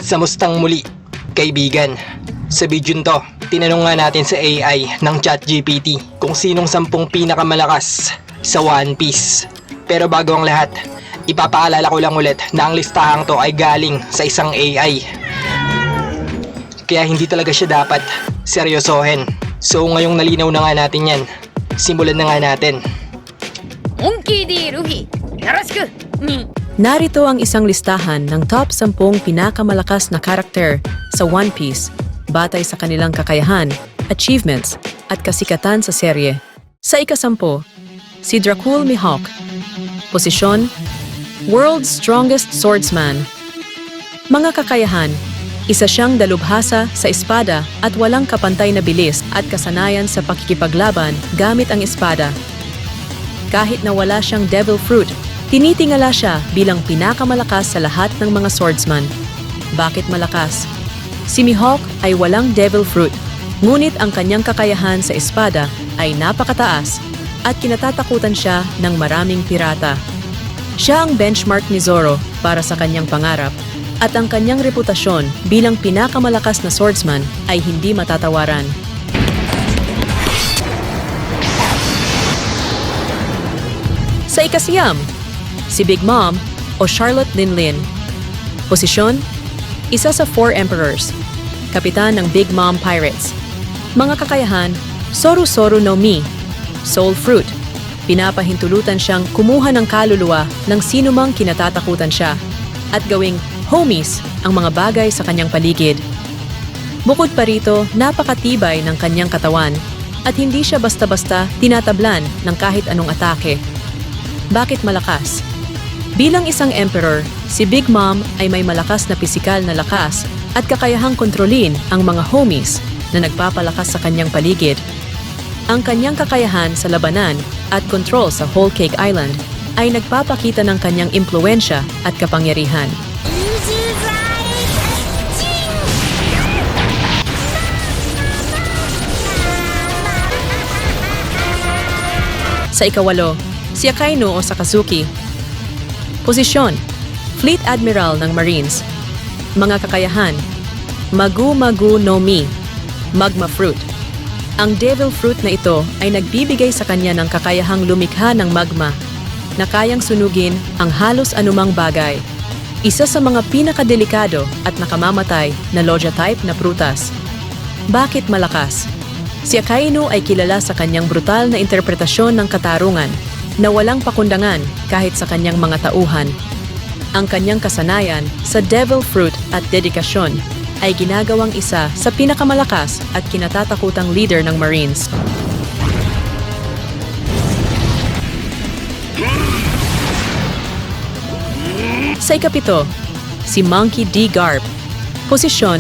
Sa mustang muli, kaibigan. Sa video to, tinanong nga natin sa AI ng ChatGPT kung sinong 10 pinakamalakas sa One Piece. Pero bago ang lahat, ipapaalala ko lang ulit na ang listahang to ay galing sa isang AI. Kaya hindi talaga siya dapat seryosohin. So ngayong nalinaw na nga natin yan, simulan na nga natin. Monkey D. Luffy, yoroshiku. Narito ang isang listahan ng top 10 pinakamalakas na karakter sa One Piece batay sa kanilang kakayahan, achievements, at kasikatan sa serye. Sa ika-10, si Dracul Mihawk. Posisyon, World's Strongest Swordsman. Mga kakayahan, isa siyang dalubhasa sa espada at walang kapantay na bilis at kasanayan sa pakikipaglaban gamit ang espada. Kahit na wala siyang Devil Fruit, tinitingala siya bilang pinakamalakas sa lahat ng mga swordsman. Bakit malakas? Si Mihawk ay walang Devil Fruit, ngunit ang kanyang kakayahan sa espada ay napakataas at kinatatakutan siya ng maraming pirata. Siya ang benchmark ni Zoro para sa kanyang pangarap at ang kanyang reputasyon bilang pinakamalakas na swordsman ay hindi matatawaran. Sa ika-9, si Big Mom o Charlotte Linlin. Posisyon, isa sa 4 Emperors, kapitan ng Big Mom Pirates. Mga kakayahan, Soru Soru no Mi, Soul Fruit. Pinapahintulutan siyang kumuha ng kaluluwa ng sinumang kinatatakutan siya at gawing homies ang mga bagay sa kanyang paligid. Bukod pa rito, napakatibay ng kanyang katawan at hindi siya basta-basta tinatablan ng kahit anong atake. Bakit malakas? Bilang isang emperor, si Big Mom ay may malakas na pisikal na lakas at kakayahang kontrolin ang mga homies na nagpapalakas sa kanyang paligid. Ang kanyang kakayahan sa labanan at control sa Whole Cake Island ay nagpapakita ng kanyang impluensya at kapangyarihan. Sa ika-8, si Akainu o Sakazuki. Posisyon, Fleet Admiral ng Marines. Mga kakayahan, Magu Magu no Mi, Magma Fruit. Ang Devil Fruit na ito ay nagbibigay sa kanya ng kakayahang lumikha ng magma na kayang sunugin ang halos anumang bagay. Isa sa mga pinakadelikado at nakamamatay na Logia type na prutas. Bakit malakas? Si Akainu ay kilala sa kanyang brutal na interpretasyon ng katarungan na walang pakundangan kahit sa kanyang mga tauhan. Ang kanyang kasanayan sa Devil Fruit at dedikasyon ay ginagawang isa sa pinakamalakas at kinatatakutang leader ng Marines. Sa ika-7, si Monkey D. Garp. Posisyon,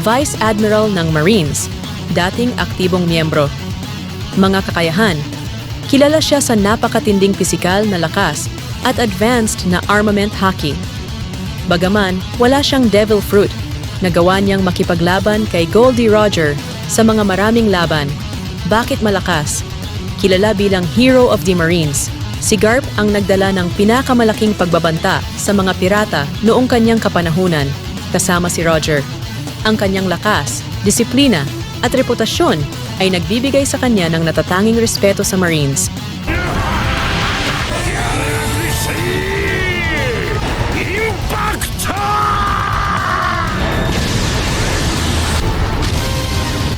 Vice Admiral ng Marines, dating aktibong miyembro. Mga kakayahan, kilala siya sa napakatinding pisikal na lakas at advanced na armament haki. Bagaman, wala siyang Devil Fruit, nagawa niyang makipaglaban kay Goldie Roger sa mga maraming laban. Bakit malakas? Kilala bilang Hero of the Marines, si Garp ang nagdala ng pinakamalaking pagbabanta sa mga pirata noong kanyang kapanahunan, kasama si Roger. Ang kanyang lakas, disiplina, at reputasyon ay nagbibigay sa kanya ng natatanging respeto sa Marines.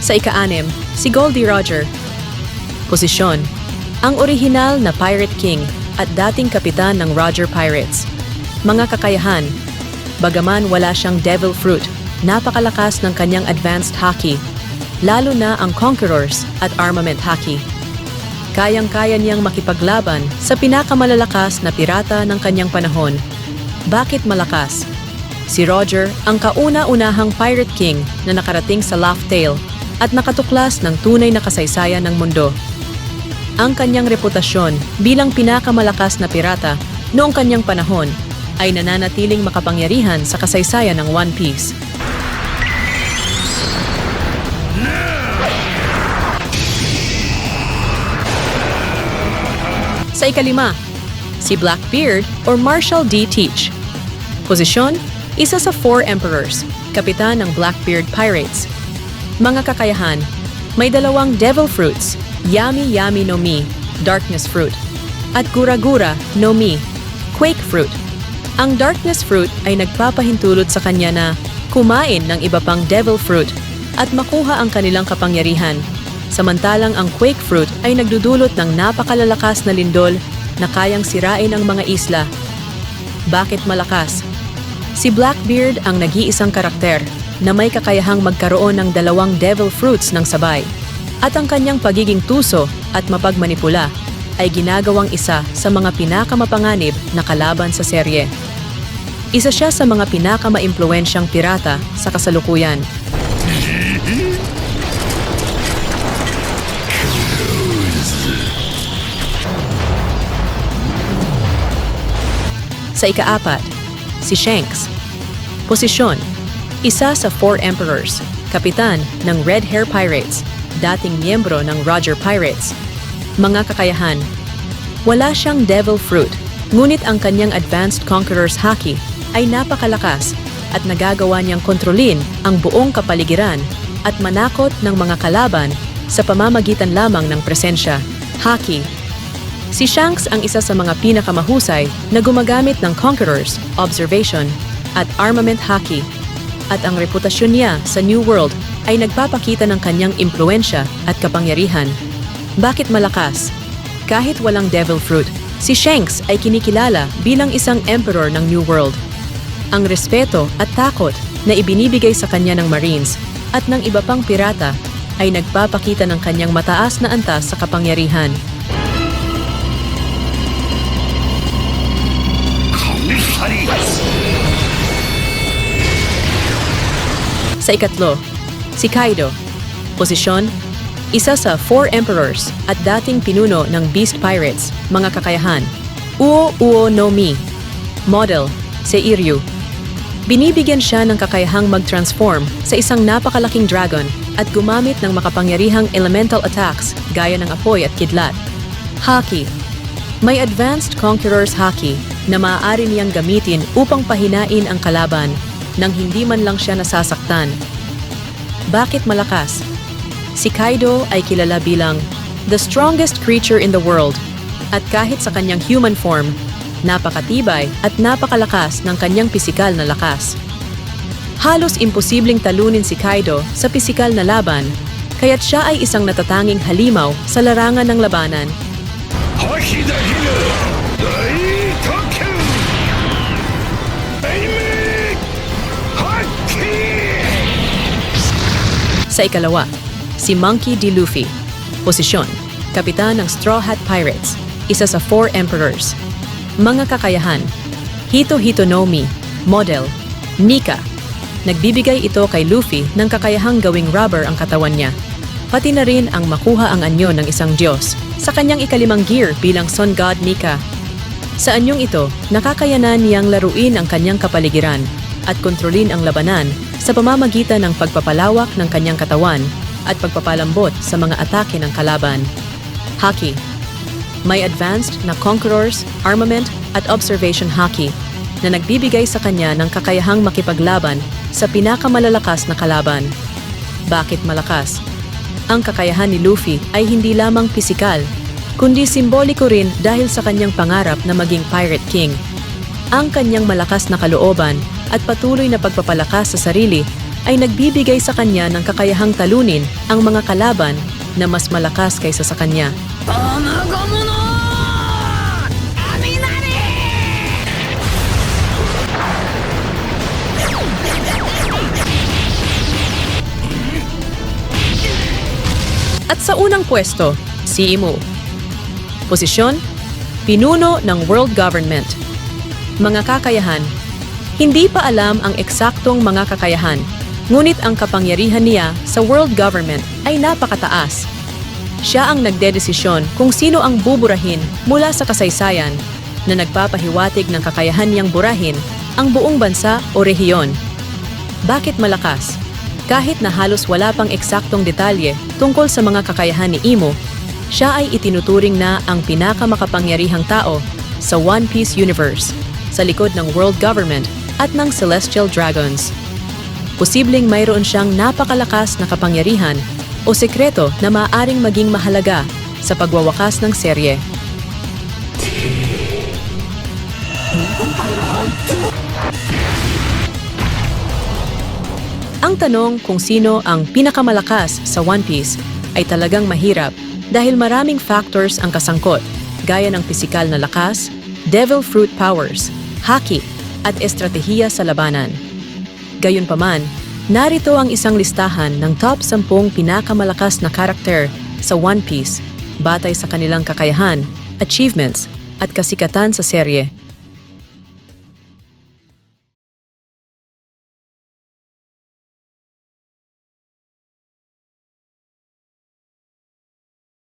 Sa ika-6, si Goldie Roger. Posisyon, ang orihinal na Pirate King at dating kapitan ng Roger Pirates. Mga kakayahan, bagaman wala siyang Devil Fruit, napakalakas ng kanyang advanced haki, lalo na ang Conquerors at Armament Haki. Kayang-kaya niyang makipaglaban sa pinakamalalakas na pirata ng kanyang panahon. Bakit malakas? Si Roger ang kauna-unahang Pirate King na nakarating sa Laugh Tale at nakatuklas ng tunay na kasaysayan ng mundo. Ang kanyang reputasyon bilang pinakamalakas na pirata noong kanyang panahon ay nananatiling makapangyarihan sa kasaysayan ng One Piece. Sa ika-5, si Blackbeard or Marshall D. Teach. Posisyon, isa sa 4 Emperors, kapitan ng Blackbeard Pirates. Mga kakayahan, may dalawang Devil Fruits, Yami Yami no Mi, Darkness Fruit, at Gura Gura no Mi, Quake Fruit. Ang Darkness Fruit ay nagpapahintulot sa kanya na kumain ng iba pang Devil Fruit at makuha ang kanilang kapangyarihan. Samantalang ang Quake Fruit ay nagdudulot ng napakalalakas na lindol na kayang sirain ang mga isla. Bakit malakas? Si Blackbeard ang nag-iisang karakter na may kakayahang magkaroon ng dalawang Devil Fruits ng sabay. At ang kanyang pagiging tuso at mapagmanipula ay ginagawang isa sa mga pinakamapanganib na kalaban sa serye. Isa siya sa mga pinakamaimpluwensyang pirata sa kasalukuyan. Sa ika-4, si Shanks. Posisyon, isa sa 4 Emperors, kapitan ng Red Hair Pirates, dating miyembro ng Roger Pirates. Mga kakayahan, wala siyang Devil Fruit, ngunit ang kanyang Advanced Conqueror's Haki ay napakalakas at nagagawa niyang kontrolin ang buong kapaligiran at manakot ng mga kalaban sa pamamagitan lamang ng presensya. Haki. Si Shanks ang isa sa mga pinakamahusay na gumagamit ng Conquerors, Observation, at Armament Haki. At ang reputasyon niya sa New World ay nagpapakita ng kanyang impluensya at kapangyarihan. Bakit malakas? Kahit walang Devil Fruit, si Shanks ay kinikilala bilang isang Emperor ng New World. Ang respeto at takot na ibinibigay sa kanya ng Marines at ng iba pang pirata ay nagpapakita ng kanyang mataas na antas sa kapangyarihan. Sa ika-3, si Kaido. Posisyon, isa sa 4 Emperors at dating pinuno ng Beast Pirates. Mga kakayahan, Uo Uo no Mi. Model, Seiryu. Binibigyan siya ng kakayahang mag-transform sa isang napakalaking dragon at gumamit ng makapangyarihang elemental attacks gaya ng apoy at kidlat. Haki. May Advanced Conqueror's Haki na maaari niyang gamitin upang pahinain ang kalaban nang hindi man lang siya nasasaktan. Bakit malakas? Si Kaido ay kilala bilang the strongest creature in the world at kahit sa kanyang human form, napakatibay at napakalakas ng kanyang pisikal na lakas. Halos imposibleng talunin si Kaido sa pisikal na laban, kaya't siya ay isang natatanging halimaw sa larangan ng labanan. Sa ika-2, si Monkey D. Luffy. Posisyon, kapitan ng Straw Hat Pirates, isa sa 4 Emperors. Mga kakayahan, Hito Hito no Mi. Model, Nika. Nagbibigay ito kay Luffy ng kakayahang gawing rubber ang katawan niya. Pati na rin ang makuha ang anyo ng isang Diyos sa kanyang ika-5 gear bilang Sun God Nika. Sa anyong ito, nakakayanan niyang laruin ang kanyang kapaligiran at kontrolin ang labanan sa pamamagitan ng pagpapalawak ng kanyang katawan at pagpapalambot sa mga atake ng kalaban. Haki. May advanced na Conquerors, Armament at Observation Haki na nagbibigay sa kanya ng kakayahang makipaglaban sa pinakamalalakas na kalaban. Bakit malakas? Ang kakayahan ni Luffy ay hindi lamang pisikal, kundi simboliko rin dahil sa kanyang pangarap na maging Pirate King. Ang kanyang malakas na kalooban at patuloy na pagpapalakas sa sarili ay nagbibigay sa kanya ng kakayahang talunin ang mga kalaban na mas malakas kaysa sa kanya. At sa unang pwesto, si Imu. Posisyon, pinuno ng World Government. Mga kakayahan, hindi pa alam ang eksaktong mga kakayahan, ngunit ang kapangyarihan niya sa World Government ay napakataas. Siya ang nagdedesisyon kung sino ang buburahin mula sa kasaysayan na nagpapahiwatig ng kakayahan niyang burahin ang buong bansa o rehiyon. Bakit malakas? Kahit na halos wala pang eksaktong detalye tungkol sa mga kakayahan ni Imu, siya ay itinuturing na ang pinakamakapangyarihang tao sa One Piece Universe, sa likod ng World Government at ng Celestial Dragons. Posibleng mayroon siyang napakalakas na kapangyarihan o sekreto na maaaring maging mahalaga sa pagwawakas ng serye. Ang tanong kung sino ang pinakamalakas sa One Piece ay talagang mahirap dahil maraming factors ang kasangkot, gaya ng pisikal na lakas, devil fruit powers, haki, at estratehiya sa labanan. Gayunpaman, narito ang isang listahan ng top 10 pinakamalakas na karakter sa One Piece batay sa kanilang kakayahan, achievements, at kasikatan sa serye.